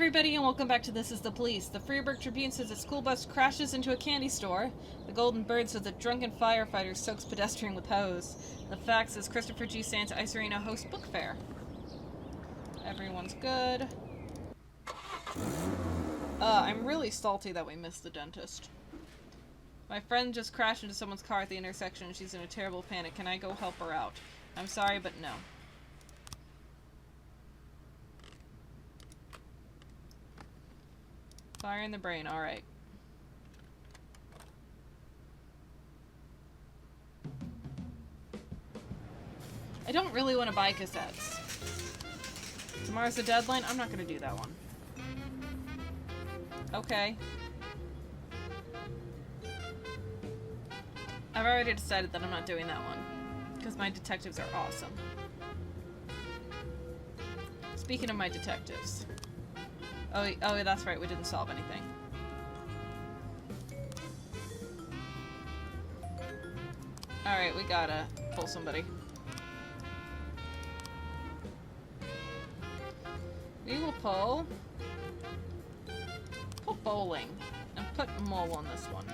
everybody, and welcome back to This Is the Police. The Freeburg Tribune says a school bus crashes into a candy store. The Golden Bird says a drunken firefighter soaks pedestrian with hose. The Fact says Christopher G. Sands Ice Arena hosts book fair. Everyone's good. I'm really salty that we missed the dentist. My friend just crashed into someone's car at the intersection and she's in a terrible panic. Can I go help her out? I'm sorry, but no. Fire in the brain, alright. I don't really want to buy cassettes. Tomorrow's the deadline? I'm not going to do that one. Okay. I've already decided that I'm not doing that one. Because my detectives are awesome. Speaking of my detectives. Oh, that's right, we didn't solve anything. Alright, we gotta pull somebody. We will pull bowling and put mole on this one.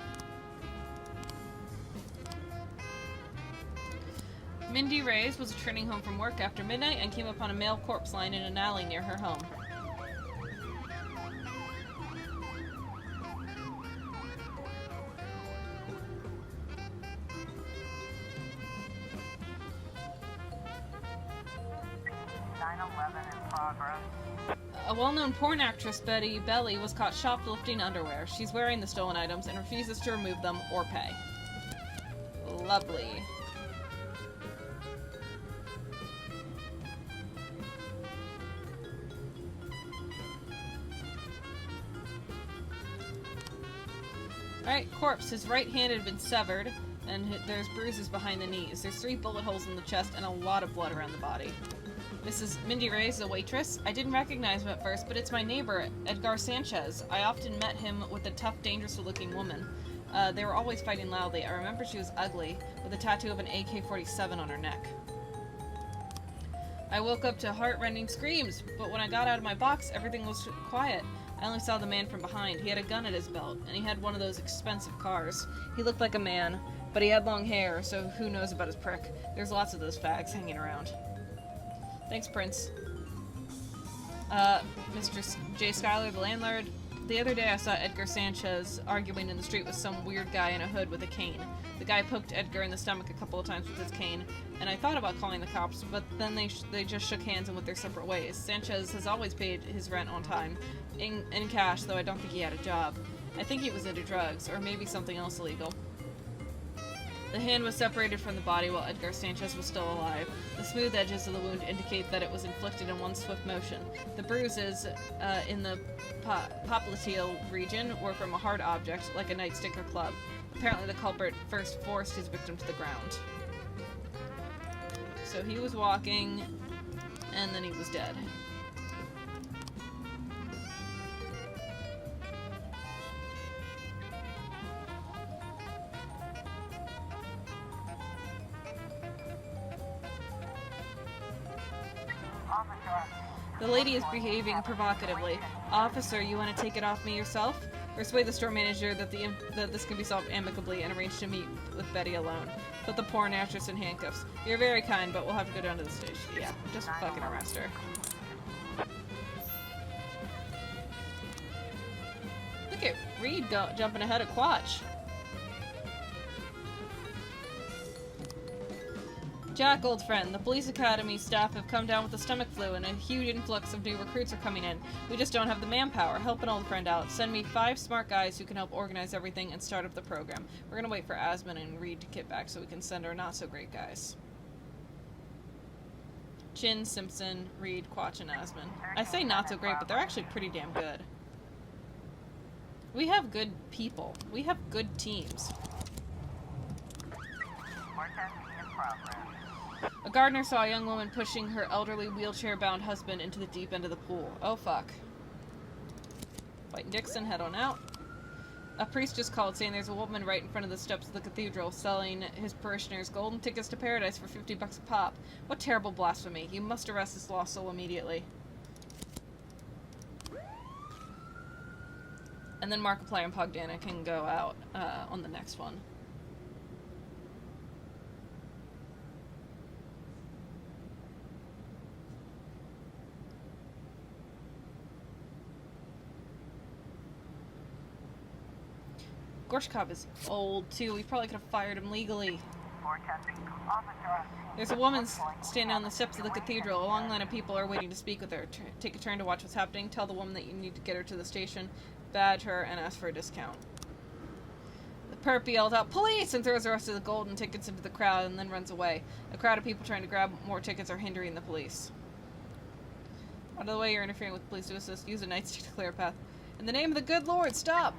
Mindy Reyes was returning home from work after midnight and came upon a male corpse lying in an alley near her home. A well-known porn actress, Betty Belly, was caught shoplifting underwear. She's wearing the stolen items and refuses to remove them or pay. Lovely. Alright, corpse. His right hand had been severed, and there's bruises behind the knees. There's 3 bullet holes in the chest and a lot of blood around the body. Mrs. Mindy Reyes, a waitress. I didn't recognize him at first, but it's my neighbor, Edgar Sanchez. I often met him with a tough, dangerous-looking woman. They were always fighting loudly. I remember she was ugly, with a tattoo of an AK-47 on her neck. I woke up to heart-rending screams, but when I got out of my box, everything was quiet. I only saw the man from behind. He had a gun at his belt, and he had one of those expensive cars. He looked like a man, but he had long hair, so who knows about his prick. There's lots of those fags hanging around. Thanks, Prince. Mr. J. Schuyler, the landlord. The other day I saw Edgar Sanchez arguing in the street with some weird guy in a hood with a cane. The guy poked Edgar in the stomach a couple of times with his cane, and I thought about calling the cops, but then they just shook hands and went their separate ways. Sanchez has always paid his rent on time, in cash, though I don't think he had a job. I think he was into drugs, or maybe something else illegal. The hand was separated from the body while Edgar Sanchez was still alive. The smooth edges of the wound indicate that it was inflicted in one swift motion. The bruises in the popliteal region were from a hard object, like a nightstick or club. Apparently the culprit first forced his victim to the ground. So he was walking, and then he was dead. The lady is behaving provocatively. Officer, you want to take it off me yourself? Persuade the store manager that this can be solved amicably and arrange to meet with Betty alone. Put the porn actress in handcuffs. You're very kind, but we'll have to go down to the station. Yeah, just fucking arrest her. Look at Reed jumping ahead of Quatch. Jack, old friend, the police academy staff have come down with the stomach flu and a huge influx of new recruits are coming in. We just don't have the manpower. Help an old friend out. Send me 5 smart guys who can help organize everything and start up the program. We're gonna wait for Asman and Reed to get back so we can send our not-so-great guys. Chin, Simpson, Reed, Quatch, and Asman. I say not-so-great, but they're actually pretty damn good. We have good people. We have good teams. A gardener saw a young woman pushing her elderly wheelchair-bound husband into the deep end of the pool. Oh, fuck. White Dixon, head on out. A priest just called saying there's a woman right in front of the steps of the cathedral selling his parishioners golden tickets to paradise for $50 a pop. What terrible blasphemy. You must arrest this lost soul immediately. And then Markiplier and Pogdana can go out on the next one. Gorshkov is old, too. We probably could have fired him legally. There's a woman standing on the steps of the cathedral. A long line of people are waiting to speak with her. Take a turn to watch what's happening. Tell the woman that you need to get her to the station, badge her, and ask for a discount. The perp yells out, "Police!" and throws the rest of the gold and tickets into the crowd and then runs away. A crowd of people trying to grab more tickets are hindering the police. Out of the way, you're interfering with police to assist. Use a nightstick to clear a path. In the name of the good Lord, stop!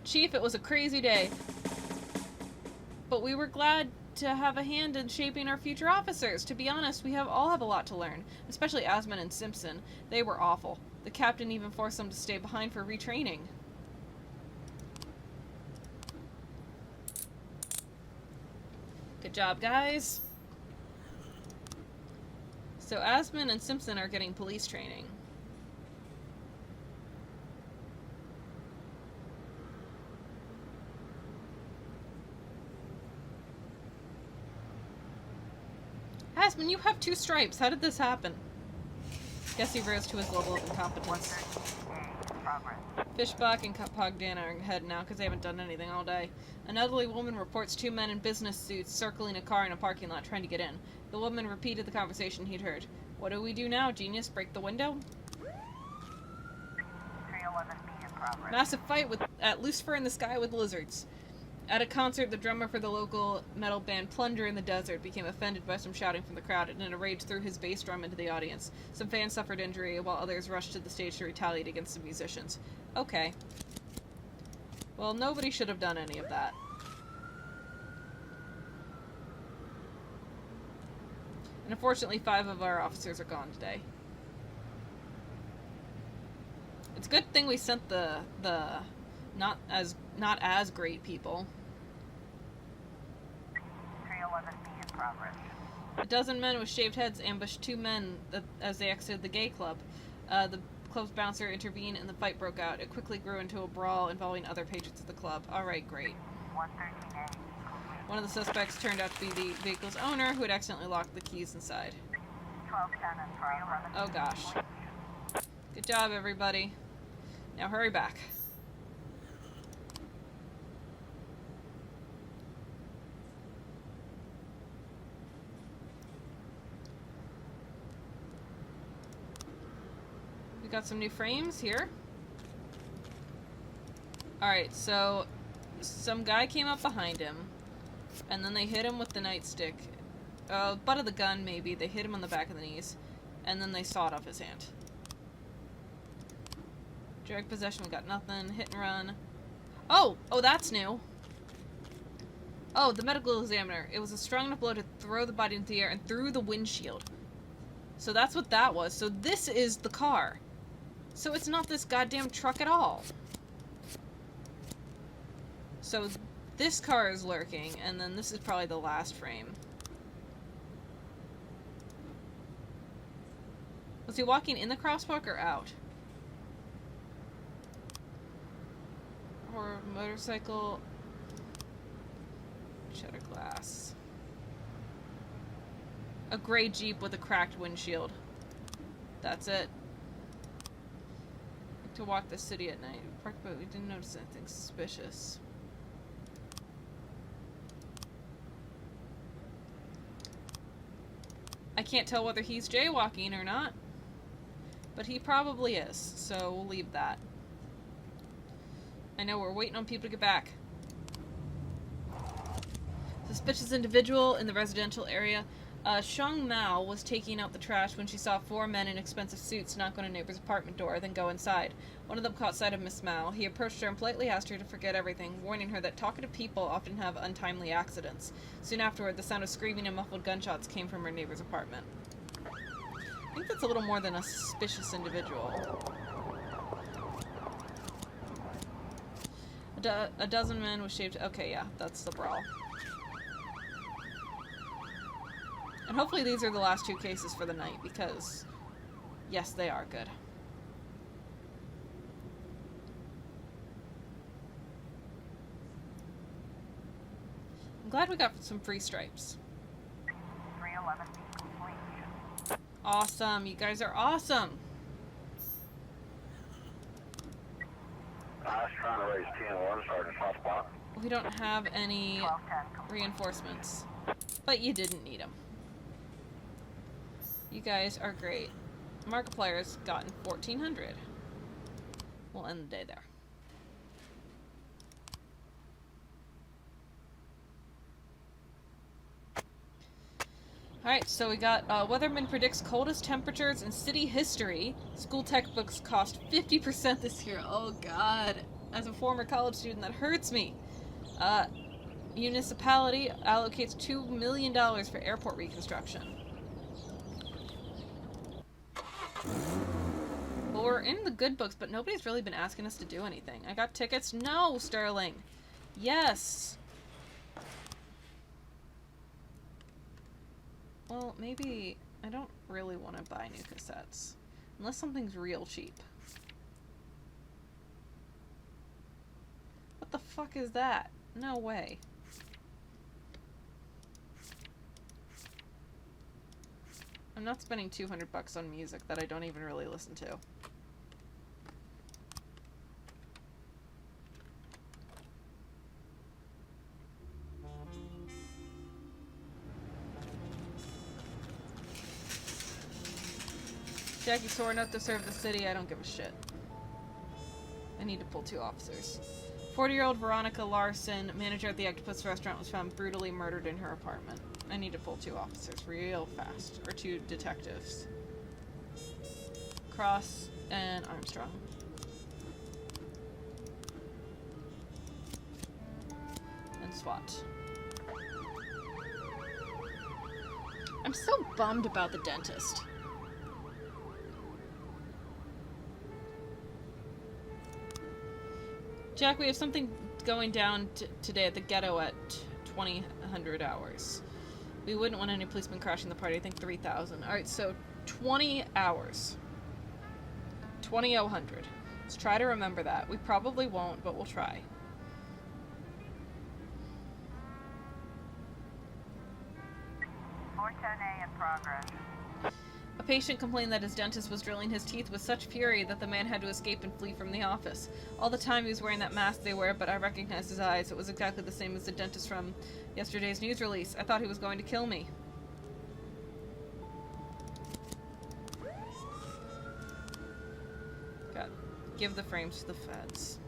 Chief, it was a crazy day, but we were glad to have a hand in shaping our future officers. To be honest, we all have a lot to learn, especially Asman and Simpson. They were awful. The captain even forced them to stay behind for retraining. Good job, guys. So Asman and Simpson are getting police training. Asman, you have 2 stripes. How did this happen? Guess he rose to his level of incompetence. Fishbach and Pogdana are ahead now because they haven't done anything all day. An elderly woman reports 2 men in business suits circling a car in a parking lot trying to get in. The woman repeated the conversation he'd heard. What do we do now, genius? Break the window? Massive fight at Lucifer in the Sky with lizards. At a concert, the drummer for the local metal band Plunder in the Desert became offended by some shouting from the crowd and in a rage threw his bass drum into the audience. Some fans suffered injury while others rushed to the stage to retaliate against the musicians. Okay. Well, nobody should have done any of that. And unfortunately, 5 of our officers are gone today. It's a good thing we sent the not as great people. 311 in progress. A dozen men with shaved heads ambushed 2 men as they exited the gay club. The club's bouncer intervened and the fight broke out. It quickly grew into a brawl involving other patrons of the club. Alright, great. 113A. One of the suspects turned out to be the vehicle's owner, who had accidentally locked the keys inside. 1210 and 311. Oh gosh. Good job, everybody. Now hurry back. We got some new frames here. Alright, so some guy came up behind him, and then they hit him with the nightstick. Butt of the gun, maybe. They hit him on the back of the knees, and then they sawed off his hand. Drug possession, we got nothing. Hit and run. Oh, that's new. Oh, the medical examiner. It was a strong enough blow to throw the body into the air and through the windshield. So that's what that was. So this is the car. So it's not this goddamn truck at all. So this car is lurking, and then this is probably the last frame. Was he walking in the crosswalk or out? Or motorcycle. Shutter glass. A gray Jeep with a cracked windshield. That's it. Like to walk the city at night. Parked, but we didn't notice anything suspicious. I can't tell whether he's jaywalking or not, but he probably is, so we'll leave that. I know we're waiting on people to get back. Suspicious individual in the residential area. Shang Mao was taking out the trash when she saw 4 men in expensive suits knock on a neighbor's apartment door, then go inside. One of them caught sight of Miss Mao. He approached her and politely asked her to forget everything, warning her that talkative people often have untimely accidents. Soon afterward, the sound of screaming and muffled gunshots came from her neighbor's apartment. I think that's a little more than a suspicious individual. A dozen men with shaved... Okay, yeah, that's the brawl. And hopefully these are the last 2 cases for the night, because, yes, they are good. I'm glad we got some free stripes. 311B complete. Awesome. You guys are awesome. I was trying to raise 10-1, Sergeant Softball. We don't have any 1210 complete. reinforcements, but you didn't need them. You guys are great. Markiplier's gotten 1,400. We'll end the day there. Alright, so we got Weatherman predicts coldest temperatures in city history. School textbooks cost 50% this year. Oh god. As a former college student, that hurts me. Municipality allocates $2 million for airport reconstruction. Well, we're in the good books, but nobody's really been asking us to do anything. I got tickets? No, Sterling. Yes. Well, maybe I don't really want to buy new cassettes. Unless something's real cheap. What the fuck is that? No way. I'm not spending $200 on music that I don't even really listen to. Jackie swore not to serve the city. I don't give a shit. I need to pull 2 officers. 40-year-old Veronica Larson, manager at the Octopus restaurant, was found brutally murdered in her apartment. I need to pull 2 officers real fast. Or 2 detectives. Cross and Armstrong. And SWAT. I'm so bummed about the dentist. Jack, we have something going down today at the ghetto at 2000 hours. We wouldn't want any policemen crashing the party. I think 3,000. Alright, so 20 hours. 20,000. Let's try to remember that. We probably won't, but we'll try. A in progress. A patient complained that his dentist was drilling his teeth with such fury that the man had to escape and flee from the office. All the time he was wearing that mask they wear, but I recognized his eyes. It was exactly the same as the dentist from yesterday's news release. I thought he was going to kill me. God, give the frames to the feds.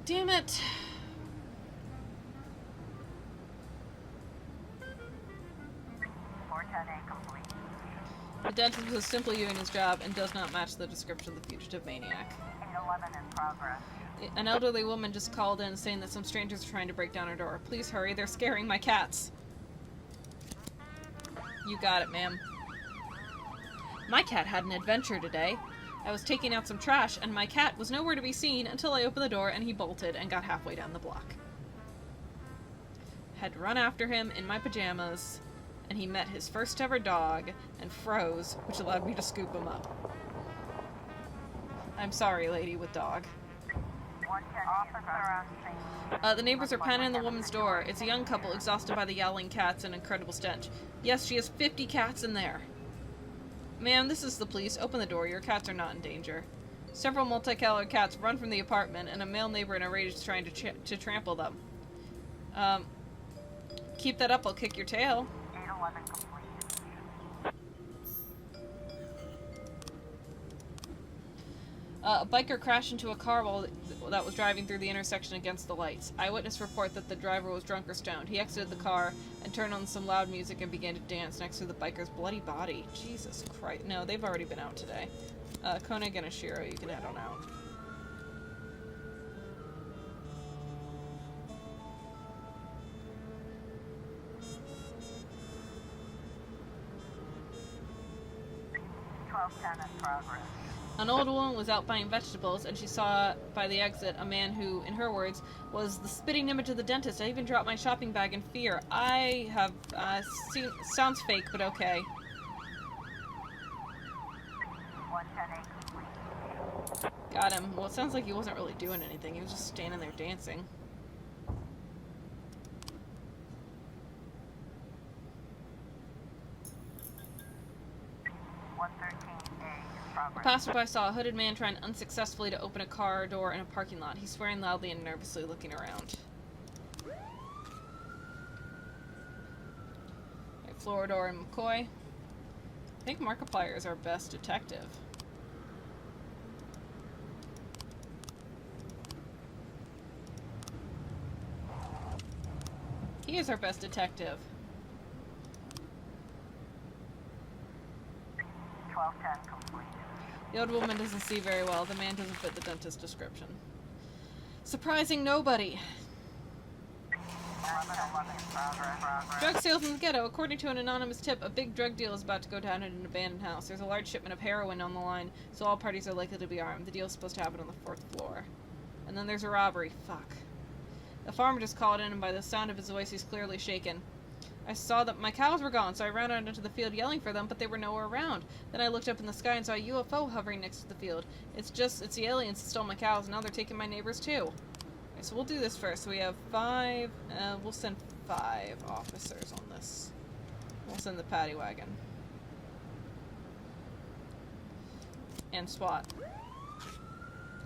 Damn it! 410A complete. The dentist was simply doing his job and does not match the description of the fugitive maniac. 811 in progress. An elderly woman just called in saying that some strangers are trying to break down her door. Please hurry, they're scaring my cats. You got it, ma'am. My cat had an adventure today. I was taking out some trash, and my cat was nowhere to be seen until I opened the door and he bolted and got halfway down the block. Had to run after him in my pajamas, and he met his first ever dog and froze, which allowed me to scoop him up. I'm sorry, lady with dog. 110 officer on scene. The neighbors are pounding on the woman's door. It's a young couple exhausted by the yowling cats and incredible stench. Yes, she has 50 cats in there. Ma'am, this is the police. Open the door. Your cats are not in danger. Several multicolored cats run from the apartment, and a male neighbor in a rage is trying to trample them. Keep that up, I'll kick your tail. 811 complete. A biker crashed into a car that was driving through the intersection against the lights. Eyewitness report that the driver was drunk or stoned. He exited the car and turned on some loud music and began to dance next to the biker's bloody body. Jesus Christ. No, they've already been out today. Koenig and Ashiro, you can head on out. 1210 in progress. An old woman was out buying vegetables, and she saw by the exit a man who, in her words, was the spitting image of the dentist. I even dropped my shopping bag in fear. I have, sounds fake, but okay. 110A complete. Got him. Well, it sounds like he wasn't really doing anything. He was just standing there dancing. A passerby saw a hooded man trying unsuccessfully to open a car door in a parking lot. He's swearing loudly and nervously looking around. Okay, Floridor and McCoy. I think Markiplier is our best detective. He is our best detective. 1210 complete. The old woman doesn't see very well. The man doesn't fit the dentist description. Surprising nobody. 1111 in progress. Drug sales in the ghetto. According to an anonymous tip, a big drug deal is about to go down in an abandoned house. There's a large shipment of heroin on the line, so all parties are likely to be armed. The deal's supposed to happen on the 4th floor. And then there's a robbery. Fuck. The farmer just called in, and by the sound of his voice, he's clearly shaken. I saw that my cows were gone, so I ran out into the field yelling for them, but they were nowhere around. Then I looked up in the sky and saw a UFO hovering next to the field. It's the aliens that stole my cows, and now they're taking my neighbors too. Okay, so we'll do this first. So we have 5, we'll send 5 officers on this. We'll send the paddy wagon. And SWAT.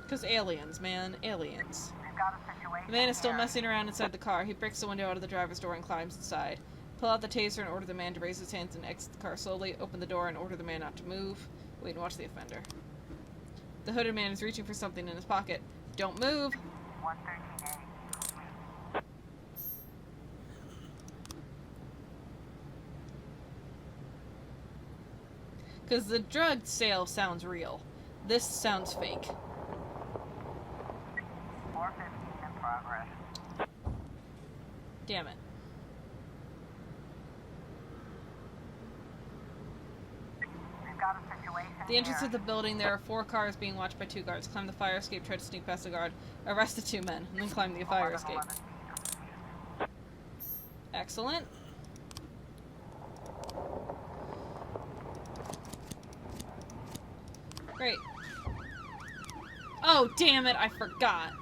Because aliens, man. Aliens. We've got a situation. The man is still here. messing around inside the car. He breaks the window out of the driver's door and climbs inside. Pull out the taser and order the man to raise his hands and exit the car slowly. Open the door and order the man not to move. Wait and watch the offender. The hooded man is reaching for something in his pocket. Don't move! 113A complete. Because the drug sale sounds real. This sounds fake. 415 in progress. Damn it. We've got a situation. The entrance here. of the building, there are 4 cars being watched by 2 guards. Climb the fire escape, try to sneak past the guard, arrest the 2 men, and then climb the fire escape. 1111B. Excellent. Great. Oh, damn it, I forgot.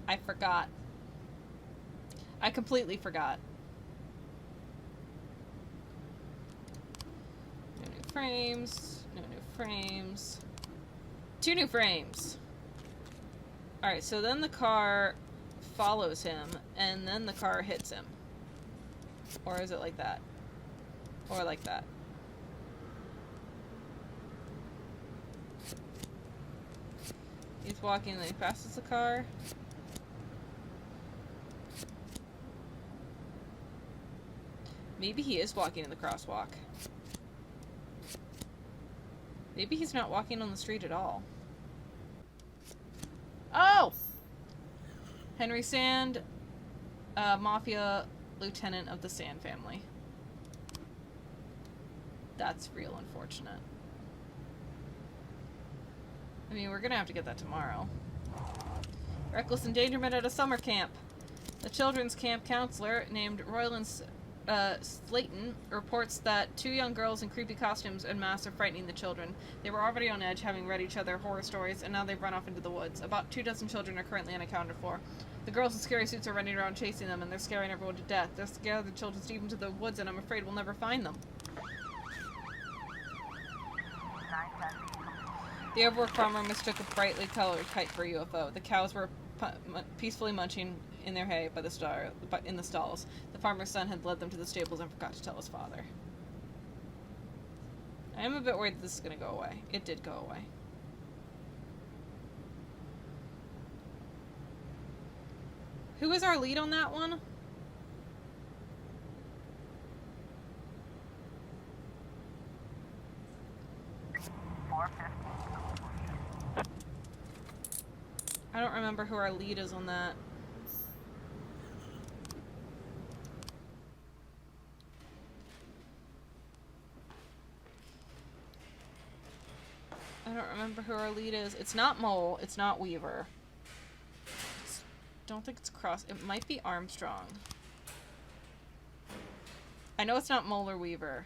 I forgot. I completely forgot. No new frames. No new frames. 2 new frames. Alright, so then the car follows him, and then the car hits him. Or is it like that? Or like that? He's walking and he passes the car. Maybe he is walking in the crosswalk. Maybe he's not walking on the street at all. Oh! Henry Sand, Mafia Lieutenant of the Sand family. That's real unfortunate. I mean, we're gonna have to get that tomorrow. Reckless endangerment at a summer camp. The children's camp counselor, named Royland Slayton, reports that 2 young girls in creepy costumes en masse are frightening the children. They were already on edge, having read each other horror stories, and now they've run off into the woods. About 24 children are currently unaccounted for. The girls in scary suits are running around chasing them, and they're scaring everyone to death. They'll scare the children deep into the woods, and I'm afraid we'll never find them. 910B complete. The overworked farmer mistook a brightly colored kite for a UFO. The cows were peacefully munching in their hay in the stalls. The farmer's son had led them to the stables and forgot to tell his father. I am a bit worried that this is going to go away. It did go away. Who is our lead on that one? I don't remember who our lead is on that. I don't remember who our lead is. It's not Mole. It's not Weaver. Don't think it's Cross. It might be Armstrong. I know it's not Mole or Weaver.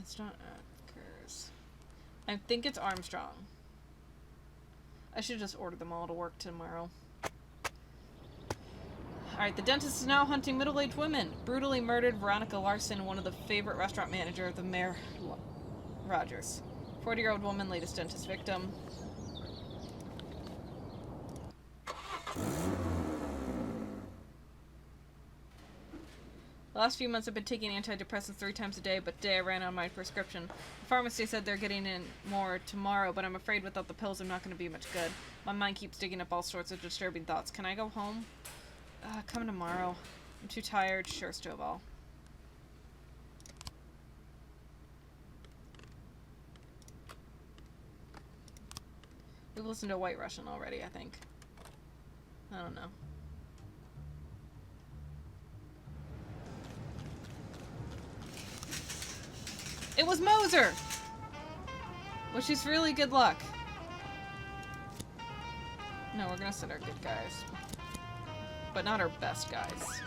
It's not Edgar's. I think it's Armstrong. I should just order them all to work tomorrow. Alright, the dentist is now hunting middle-aged women. Brutally murdered Veronica Larson, one of the favorite restaurant manager of the Mayor Rogers. 40-year-old woman, latest dentist victim. The last few months I've been taking antidepressants 3 times a day, but today I ran out of my prescription. The pharmacy said they're getting in more tomorrow, but I'm afraid without the pills I'm not going to be much good. My mind keeps digging up all sorts of disturbing thoughts. Can I go home? Come tomorrow. I'm too tired. Sure, Stovall. We've listened to White Russian already, I think. I don't know. It was Moser! Which is really good luck. No, we're gonna send our good guys. But not our best guys.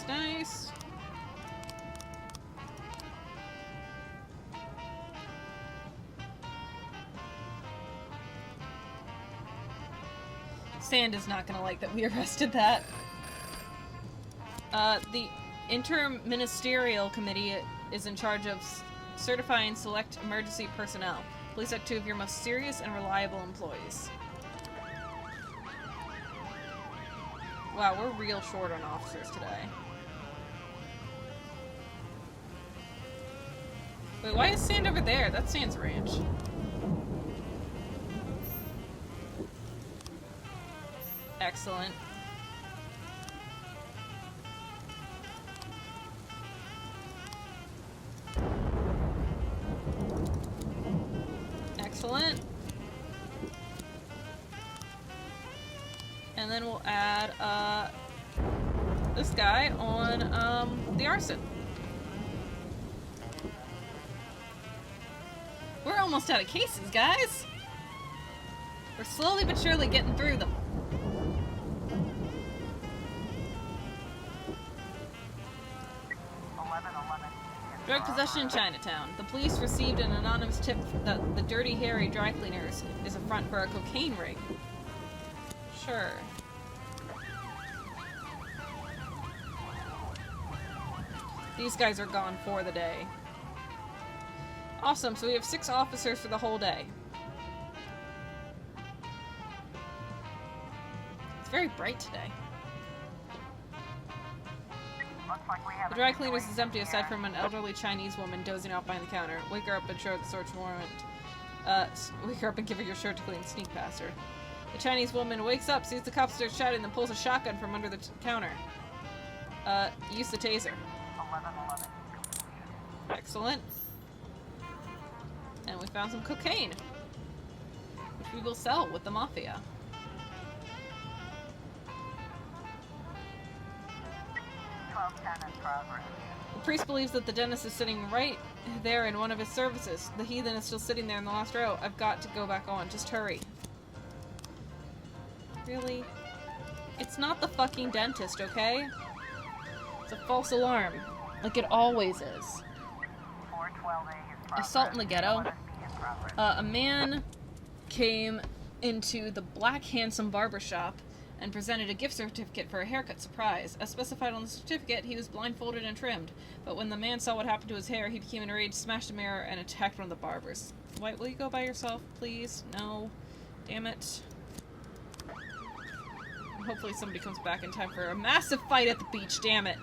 Nice, nice. Sand is not gonna like that we arrested that. The Interministerial Committee is in charge of certifying select emergency personnel. Please select 2 of your most serious and reliable employees. Wow, we're real short on officers today. Wait, why is Sand over there? That's Sand's ranch. Excellent. Excellent. And then we'll add this guy on the arson. We're almost out of cases, guys. We're slowly but surely getting through them. Drug possession in Chinatown. The police received an anonymous tip that the Dirty Harry dry cleaners is a front for a cocaine ring. Sure. These guys are gone for the day. Awesome, so we have 6 officers for the whole day. It's very bright today. The dry cleaners is empty aside from an elderly Chinese woman dozing out behind the counter. Wake her up and show her the search warrant. Wake her up and give her your shirt to clean. Sneak past her. The Chinese woman wakes up, sees the cops start shouting, then pulls a shotgun from under the counter. Use the taser. 11:11. Excellent. And we found some cocaine, which we will sell with the mafia. 12:10 in progress. The priest believes that the dentist is sitting right there in one of his services. The heathen is still sitting there in the last row. I've got to go back on. Just hurry. Really? It's not the fucking dentist, okay? It's a false alarm. Like it always is. 412A in progress. Assault in the ghetto. 11B in progress. A man came into the Black Handsome barber shop and presented a gift certificate for a haircut surprise. As specified on the certificate, he was blindfolded and trimmed. But when the man saw what happened to his hair, he became enraged, smashed a mirror, and attacked one of the barbers. White, will you go by yourself, please? No. Damn it. Hopefully somebody comes back in time for a massive fight at the beach, damn it.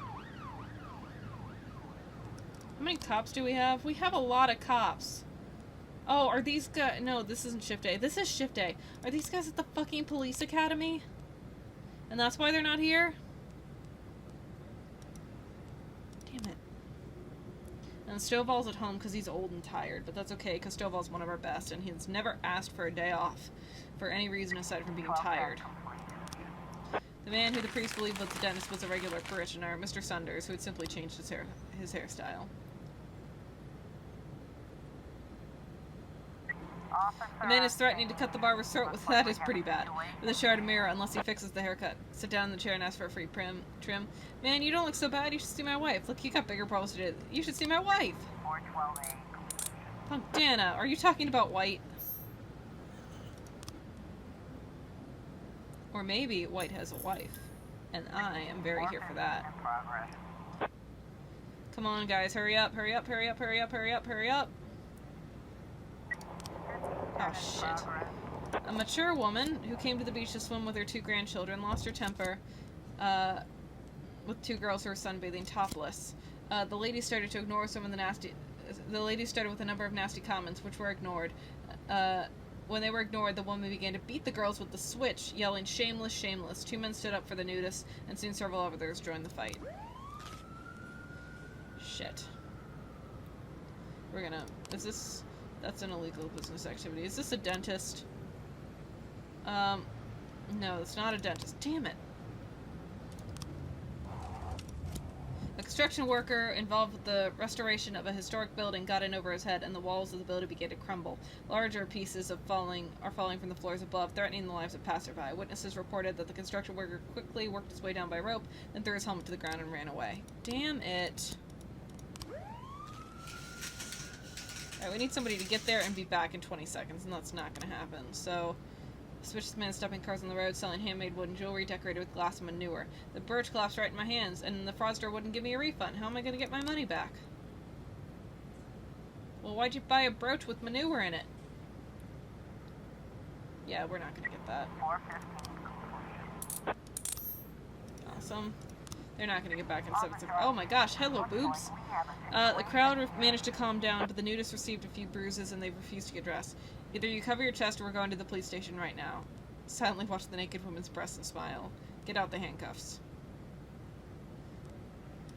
How many cops do we have? We have a lot of cops. Oh, are these guys... No, this isn't shift A. This is shift A. Are these guys at the fucking police academy? And that's why they're not here? Damn it. And Stovall's at home because he's old and tired, but that's okay because Stovall's one of our best and he's never asked for a day off for any reason aside from being tired. The man who the priest believed was the dentist was a regular parishioner, Mr. Sunders, who had simply changed his hairstyle. The man is threatening to cut the barber's throat with that is pretty bad. With a shard of mirror, unless he fixes the haircut. Sit down in the chair and ask for a free trim. Man, you don't look so bad. You should see my wife. Look, you got bigger problems to do. You should see my wife. 412A. Punk Dana, are you talking about White? Or maybe White has a wife. And I am very here for that. In progress. Come on, guys. Hurry up, hurry up, hurry up, hurry up, hurry up, hurry up. Oh, shit. A mature woman who came to the beach to swim with her 2 grandchildren lost her temper with 2 girls who were sunbathing topless. The lady started to ignore some of the nasty... The lady started with a number of nasty comments, which were ignored. When they were ignored, the woman began to beat the girls with the switch, yelling, "Shameless, shameless." 2 men stood up for the nudists, and soon several others joined the fight. Shit. We're gonna... Is this... That's an illegal business activity. Is this a dentist? No, it's not a dentist. Damn it. A construction worker involved with the restoration of a historic building got in over his head, and the walls of the building began to crumble. Larger pieces are falling from the floors above, threatening the lives of passerby. Witnesses reported that the construction worker quickly worked his way down by rope, then threw his helmet to the ground and ran away. Damn it. Alright, we need somebody to get there and be back in 20 seconds, and that's not going to happen. So, suspicious man stopping cars on the road, selling handmade wooden jewelry decorated with glass and manure. The brooch collapsed right in my hands, and the fraudster wouldn't give me a refund. How am I going to get my money back? Well, why'd you buy a brooch with manure in it? Yeah, we're not going to get that. 415. Awesome. They're not going to get back in 7 seconds. Oh my gosh, hello, boobs! The crowd managed to calm down, but the nudists received a few bruises and they refused to get dressed. Either you cover your chest or we're going to the police station right now. Silently watch the naked woman's breasts and smile. Get out the handcuffs.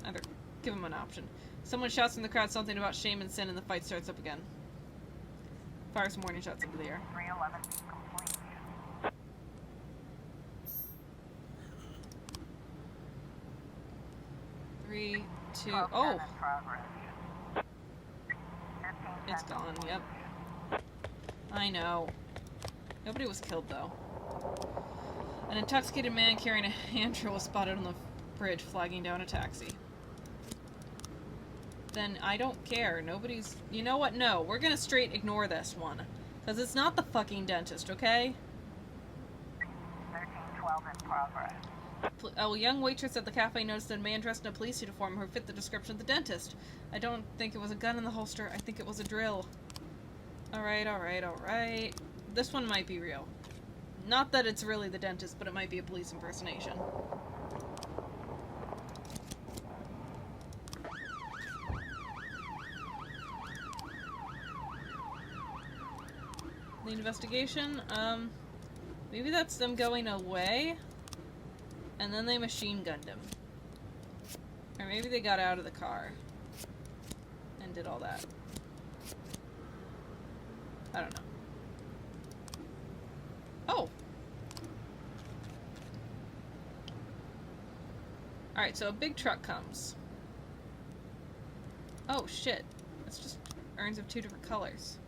Either give him an option. Someone shouts from the crowd something about shame and sin and the fight starts up again. Fire some warning shots into the air. 311 complete. 3, 2, 1210 oh! in progress. 15 It's gone, yep. I know. Nobody was killed, though. An intoxicated man carrying a hand drill was spotted on the bridge, flagging down a taxi. Then I don't care. Nobody's... You know what? No. We're gonna straight ignore this one. Because it's not the fucking dentist, okay? 1312 in progress. A young waitress at the cafe noticed that a man dressed in a police uniform who fit the description of the dentist. I don't think it was a gun in the holster. I think it was a drill. Alright, alright, alright. This one might be real. Not that it's really the dentist, but it might be a police impersonation. The investigation, maybe that's them going away, and then they machine gunned him. Or maybe they got out of the car and did all that. I don't know. Oh! Alright, so a big truck comes. Oh, shit. It's just urns of 2 different colors.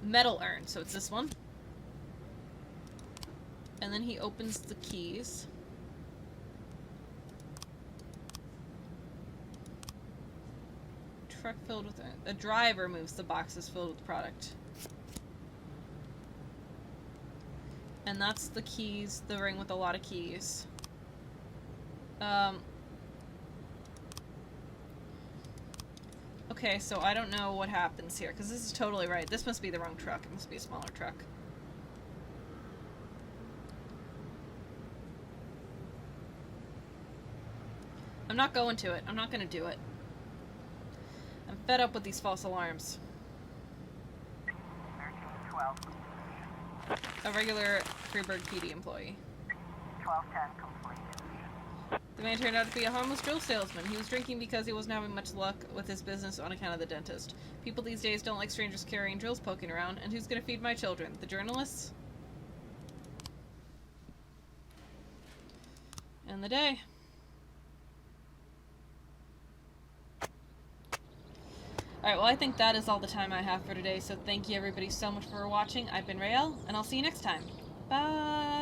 Metal urn, so it's this one. And then he opens the keys. Truck filled with... A driver moves the boxes filled with product. And that's the keys, the ring with a lot of keys. Okay, so I don't know what happens here, because this is totally right. This must be the wrong truck. It must be a smaller truck. I'm not going to it. I'm not going to do it. I'm fed up with these false alarms. 1312. A regular Freeburg PD employee. 1210 complete. The man turned out to be a harmless drill salesman. He was drinking because he wasn't having much luck with his business on account of the dentist. People these days don't like strangers carrying drills poking around. And who's gonna feed my children? The journalists? end the day. Alright, well, I think that is all the time I have for today, so thank you everybody so much for watching. I've been Rael, and I'll see you next time. Bye!